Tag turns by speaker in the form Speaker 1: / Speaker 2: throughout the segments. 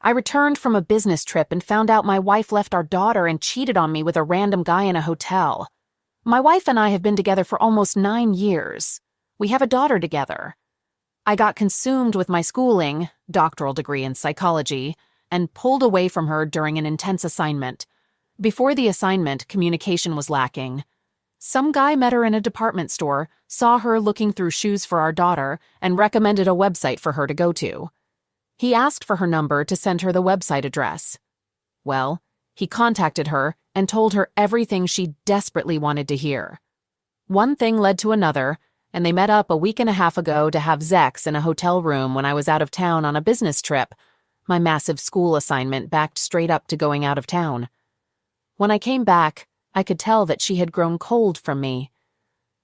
Speaker 1: I returned from a business trip and found out my wife left our daughter and cheated on me with a random guy in a hotel. My wife and I have been together for almost 9 years. We have a daughter together. I got consumed with my schooling, doctoral degree in psychology, and pulled away from her during an intense assignment. Before the assignment, communication was lacking. Some guy met her in a department store, saw her looking through shoes for our daughter, and recommended a website for her to go to. He asked for her number to send her the website address. Well, he contacted her and told her everything she desperately wanted to hear. One thing led to another, and they met up a week and a half ago to have sex in a hotel room when I was out of town on a business trip. My massive school assignment backed straight up to going out of town. When I came back, I could tell that she had grown cold from me.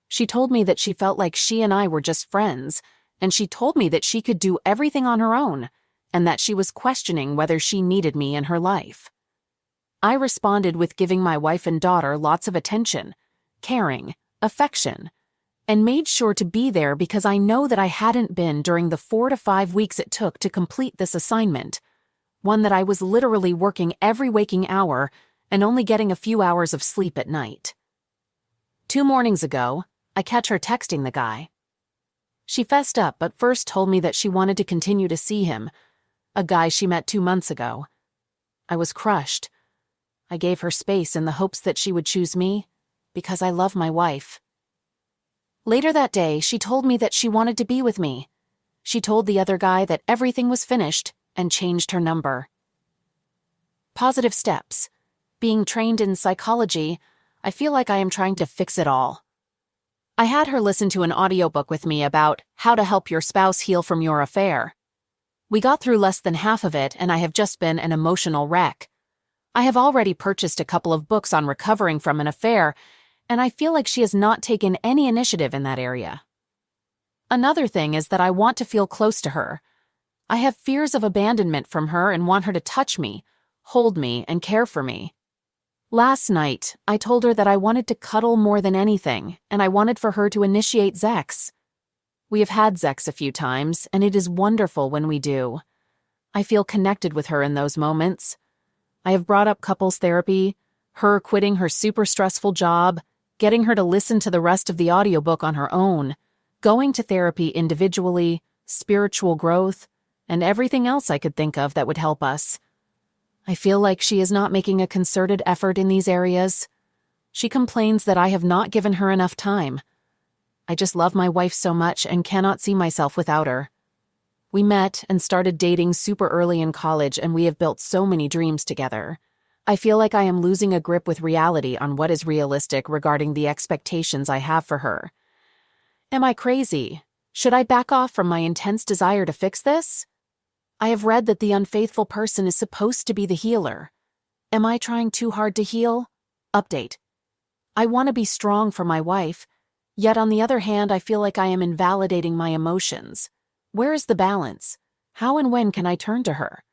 Speaker 1: She told me that she felt like she and I were just friends, and she told me that she could do everything on her own, and that she was questioning whether she needed me in her life. I responded with giving my wife and daughter lots of attention, caring, affection, and made sure to be there because I know that I hadn't been during the 4 to 5 weeks it took to complete this assignment, one that I was literally working every waking hour and only getting a few hours of sleep at night. 2 mornings ago, I catch her texting the guy. She fessed up but first told me that she wanted to continue to see him, a guy she met 2 months ago. I was crushed. I gave her space in the hopes that she would choose me, because I love my wife. Later that day, she told me that she wanted to be with me. She told the other guy that everything was finished and changed her number. Positive steps. Being trained in psychology, I feel like I am trying to fix it all. I had her listen to an audiobook with me about how to help your spouse heal from your affair. We got through less than half of it, and I have just been an emotional wreck. I have already purchased a couple of books on recovering from an affair, and I feel like she has not taken any initiative in that area. Another thing is that I want to feel close to her. I have fears of abandonment from her and want her to touch me, hold me, and care for me. Last night, I told her that I wanted to cuddle more than anything, and I wanted for her to initiate sex. We have had sex a few times, and it is wonderful when we do. I feel connected with her in those moments. I have brought up couples therapy, her quitting her super stressful job, getting her to listen to the rest of the audiobook on her own, going to therapy individually, spiritual growth, and everything else I could think of that would help us. I feel like she is not making a concerted effort in these areas. She complains that I have not given her enough time. I just love my wife so much and cannot see myself without her. We met and started dating super early in college, and we have built so many dreams together. I feel like I am losing a grip with reality on what is realistic regarding the expectations I have for her. Am I crazy? Should I back off from my intense desire to fix this? I have read that the unfaithful person is supposed to be the healer. Am I trying too hard to heal? Update. I want to be strong for my wife, yet on the other hand, I feel like I am invalidating my emotions. Where is the balance? How and when can I turn to her?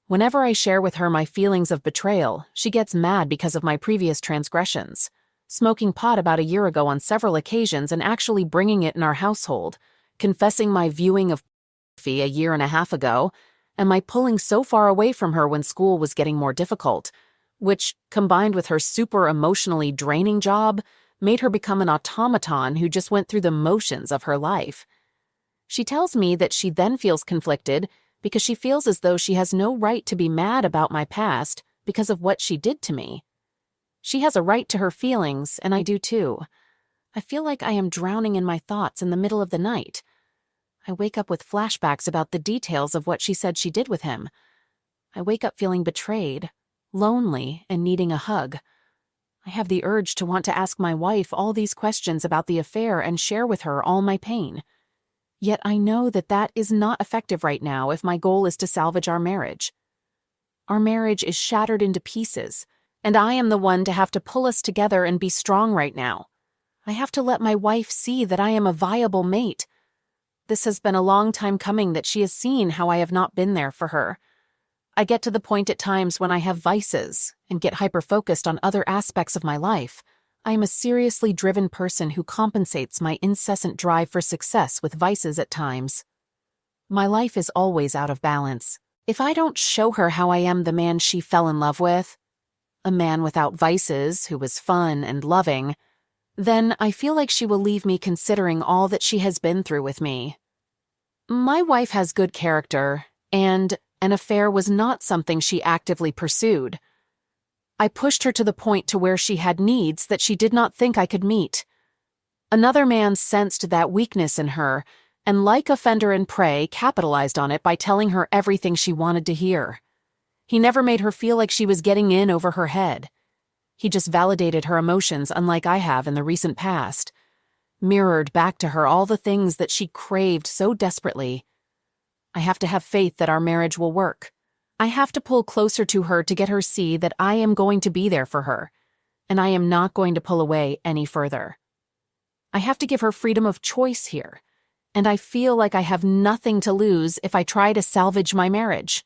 Speaker 1: Whenever I share with her my feelings of betrayal, she gets mad because of my previous transgressions. Smoking pot about a year ago on several occasions and actually bringing it in our household, confessing my viewing of pornography a year and a half ago, and my pulling so far away from her when school was getting more difficult, which, combined with her super emotionally draining job, made her become an automaton who just went through the motions of her life. She tells me that she then feels conflicted because she feels as though she has no right to be mad about my past because of what she did to me. She has a right to her feelings, and I do too. I feel like I am drowning in my thoughts in the middle of the night. I wake up with flashbacks about the details of what she said she did with him. I wake up feeling betrayed, lonely, and needing a hug. I have the urge to want to ask my wife all these questions about the affair and share with her all my pain. Yet I know that that is not effective right now if my goal is to salvage our marriage. Our marriage is shattered into pieces, and I am the one to have to pull us together and be strong right now. I have to let my wife see that I am a viable mate. This has been a long time coming that she has seen how I have not been there for her. I get to the point at times when I have vices and get hyper-focused on other aspects of my life. I am a seriously driven person who compensates my incessant drive for success with vices at times. My life is always out of balance. If I don't show her how I am the man she fell in love with, a man without vices who was fun and loving, then I feel like she will leave me considering all that she has been through with me. My wife has good character, and an affair was not something she actively pursued. I pushed her to the point to where she had needs that she did not think I could meet. Another man sensed that weakness in her, and like offender and prey, capitalized on it by telling her everything she wanted to hear. He never made her feel like she was getting in over her head. He just validated her emotions unlike I have in the recent past, mirrored back to her all the things that she craved so desperately. I have to have faith that our marriage will work. I have to pull closer to her to get her see that I am going to be there for her, and I am not going to pull away any further. I have to give her freedom of choice here, and I feel like I have nothing to lose if I try to salvage my marriage.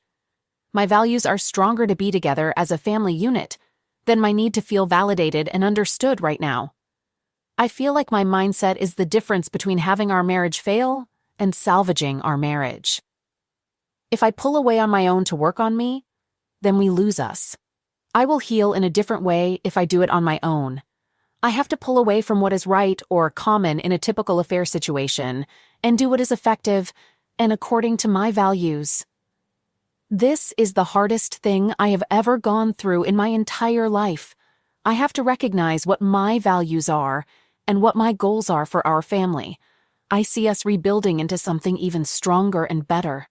Speaker 1: My values are stronger to be together as a family unit than my need to feel validated and understood right now. I feel like my mindset is the difference between having our marriage fail and salvaging our marriage. If I pull away on my own to work on me, then we lose us. I will heal in a different way if I do it on my own. I have to pull away from what is right or common in a typical affair situation and do what is effective and according to my values. This is the hardest thing I have ever gone through in my entire life. I have to recognize what my values are and what my goals are for our family. I see us rebuilding into something even stronger and better.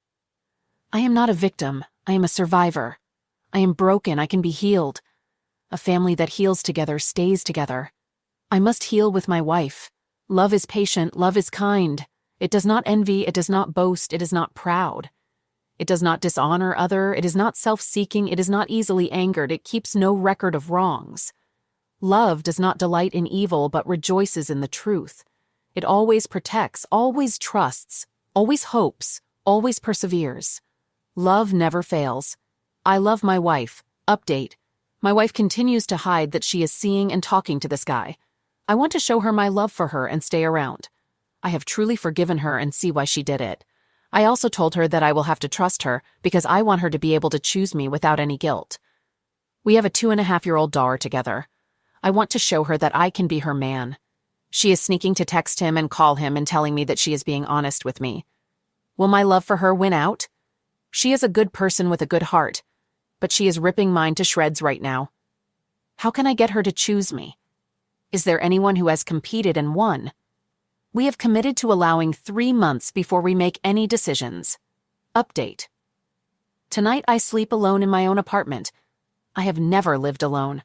Speaker 1: I am not a victim. I am a survivor. I am broken. I can be healed. A family that heals together stays together. I must heal with my wife. Love is patient. Love is kind. It does not envy. It does not boast. It is not proud. It does not dishonor other. It is not self-seeking. It is not easily angered. It keeps no record of wrongs. Love does not delight in evil, but rejoices in the truth. It always protects, always trusts, always hopes, always perseveres. Love never fails. I love my wife. Update. My wife continues to hide that she is seeing and talking to this guy. I want to show her my love for her and stay around. I have truly forgiven her and see why she did it. I also told her that I will have to trust her because I want her to be able to choose me without any guilt. We have a 2.5-year-old daughter together. I want to show her that I can be her man. She is sneaking to text him and call him and telling me that she is being honest with me. Will my love for her win out? She is a good person with a good heart, but she is ripping mine to shreds right now. How can I get her to choose me? Is there anyone who has competed and won? We have committed to allowing 3 months before we make any decisions. Update. Tonight I sleep alone in my own apartment. I have never lived alone.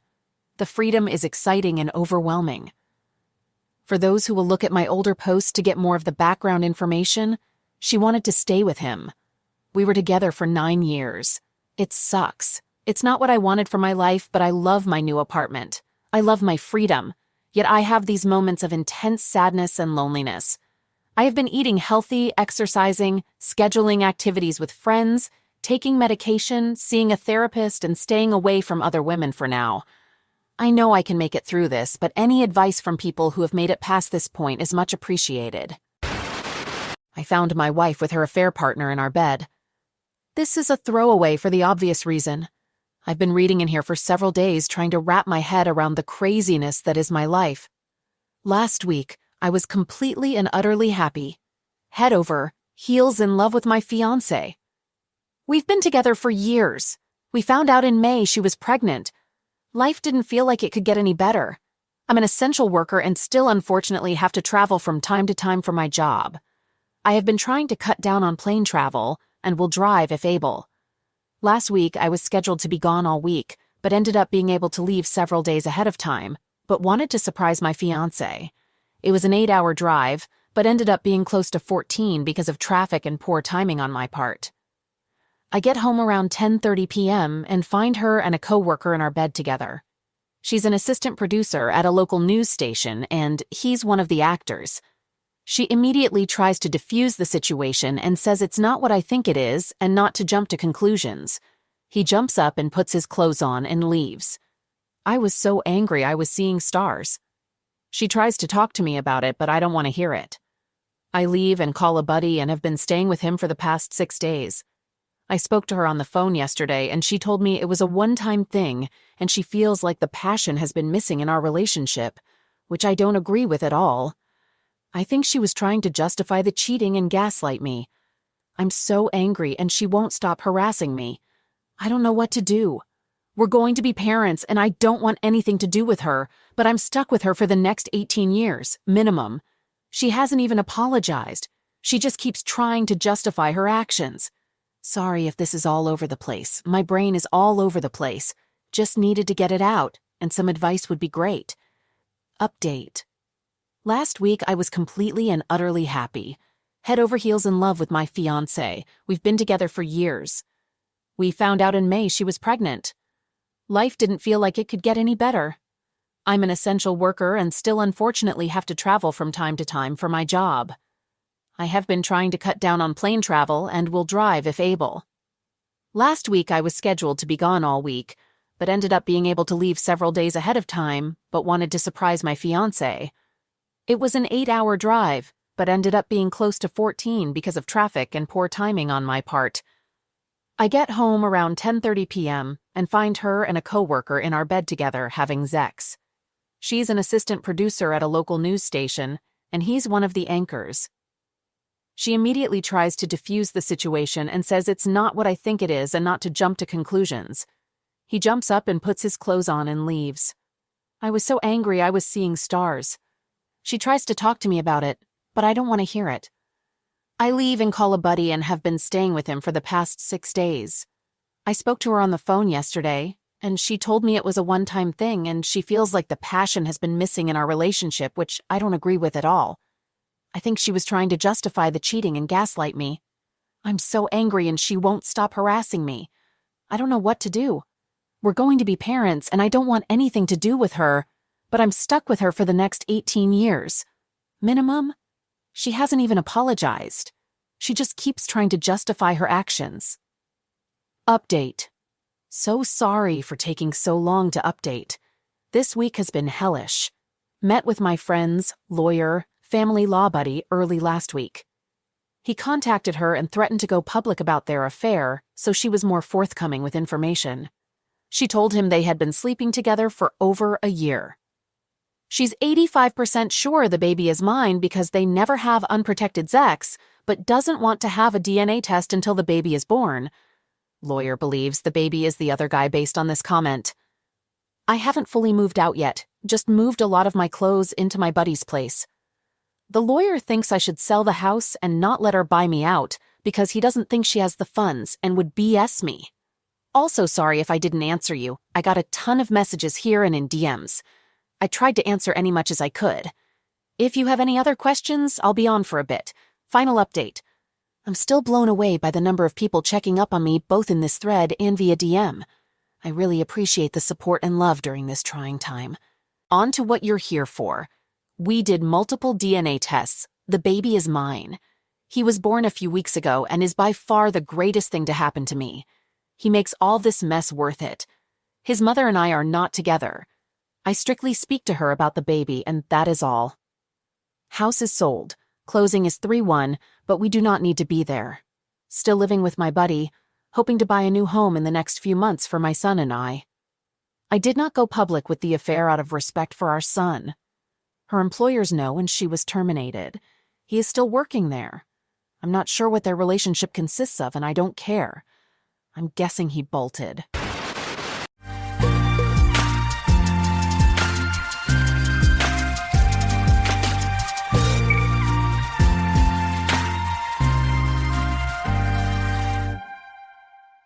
Speaker 1: The freedom is exciting and overwhelming. For those who will look at my older posts to get more of the background information, she wanted to stay with him. We were together for 9 years. It sucks. It's not what I wanted for my life, but I love my new apartment. I love my freedom. Yet I have these moments of intense sadness and loneliness. I have been eating healthy, exercising, scheduling activities with friends, taking medication, seeing a therapist, and staying away from other women for now. I know I can make it through this, but any advice from people who have made it past this point is much appreciated. I found my wife with her affair partner in our bed. This is a throwaway for the obvious reason. I've been reading in here for several days trying to wrap my head around the craziness that is my life. Last week, I was completely and utterly happy. Head over, heels in love with my fiancé. We've been together for years. We found out in May she was pregnant. Life didn't feel like it could get any better. I'm an essential worker and still unfortunately have to travel from time to time for my job. I have been trying to cut down on plane travel and will drive if able. Last week, I was scheduled to be gone all week, but ended up being able to leave several days ahead of time, but wanted to surprise my fiancé. It was an 8-hour drive, but ended up being close to 14 because of traffic and poor timing on my part. I get home around 10:30 p.m. and find her and a coworker in our bed together. She's an assistant producer at a local news station, and he's one of the actors. She immediately tries to defuse the situation and says it's not what I think it is and not to jump to conclusions. He jumps up and puts his clothes on and leaves. I was so angry I was seeing stars. She tries to talk to me about it, but I don't want to hear it. I leave and call a buddy and have been staying with him for the past 6 days. I spoke to her on the phone yesterday and she told me it was a one-time thing and she feels like the passion has been missing in our relationship, which I don't agree with at all. I think she was trying to justify the cheating and gaslight me. I'm so angry and she won't stop harassing me. I don't know what to do. We're going to be parents and I don't want anything to do with her, but I'm stuck with her for the next 18 years, minimum. She hasn't even apologized. She just keeps trying to justify her actions. Sorry if this is all over the place. My brain is all over the place. Just needed to get it out, and some advice would be great. Update. Last week I was completely and utterly happy. Head over heels in love with my fiancé. We've been together for years. We found out in May she was pregnant. Life didn't feel like it could get any better. I'm an essential worker and still unfortunately have to travel from time to time for my job. I have been trying to cut down on plane travel and will drive if able. Last week I was scheduled to be gone all week, but ended up being able to leave several days ahead of time, but wanted to surprise my fiancé. It was an 8-hour drive, but ended up being close to 14 because of traffic and poor timing on my part. I get home around 10:30 p.m. and find her and a coworker in our bed together having sex. She's an assistant producer at a local news station, and he's one of the anchors. She immediately tries to defuse the situation and says it's not what I think it is and not to jump to conclusions. He jumps up and puts his clothes on and leaves. I was so angry I was seeing stars. She tries to talk to me about it, but I don't want to hear it. I leave and call a buddy and have been staying with him for the past 6 days. I spoke to her on the phone yesterday, and she told me it was a one-time thing and she feels like the passion has been missing in our relationship, which I don't agree with at all. I think she was trying to justify the cheating and gaslight me. I'm so angry and she won't stop harassing me. I don't know what to do. We're going to be parents and I don't want anything to do with her, but I'm stuck with her for the next 18 years. Minimum? She hasn't even apologized. She just keeps trying to justify her actions. Update. So sorry for taking so long to update. This week has been hellish. Met with my friend's lawyer, family law buddy early last week. He contacted her and threatened to go public about their affair, so she was more forthcoming with information. She told him they had been sleeping together for over a year. She's 85% sure the baby is mine because they never have unprotected sex, but doesn't want to have a DNA test until the baby is born. Lawyer believes the baby is the other guy based on this comment. I haven't fully moved out yet, just moved a lot of my clothes into my buddy's place. The lawyer thinks I should sell the house and not let her buy me out because he doesn't think she has the funds and would BS me. Also sorry if I didn't answer you. I got a ton of messages here and in DMs. I tried to answer any much as I could. If you have any other questions, I'll be on for a bit. Final update. I'm still blown away by the number of people checking up on me both in this thread and via DM. I really appreciate the support and love during this trying time. On to what you're here for. We did multiple DNA tests. The baby is mine. He was born a few weeks ago and is by far the greatest thing to happen to me. He makes all this mess worth it. His mother and I are not together. I strictly speak to her about the baby, and that is all. House is sold. Closing is 3/1, but we do not need to be there. Still living with my buddy, hoping to buy a new home in the next few months for my son and I. I did not go public with the affair out of respect for our son. Her employers know and she was terminated. He is still working there. I'm not sure what their relationship consists of and I don't care. I'm guessing he bolted.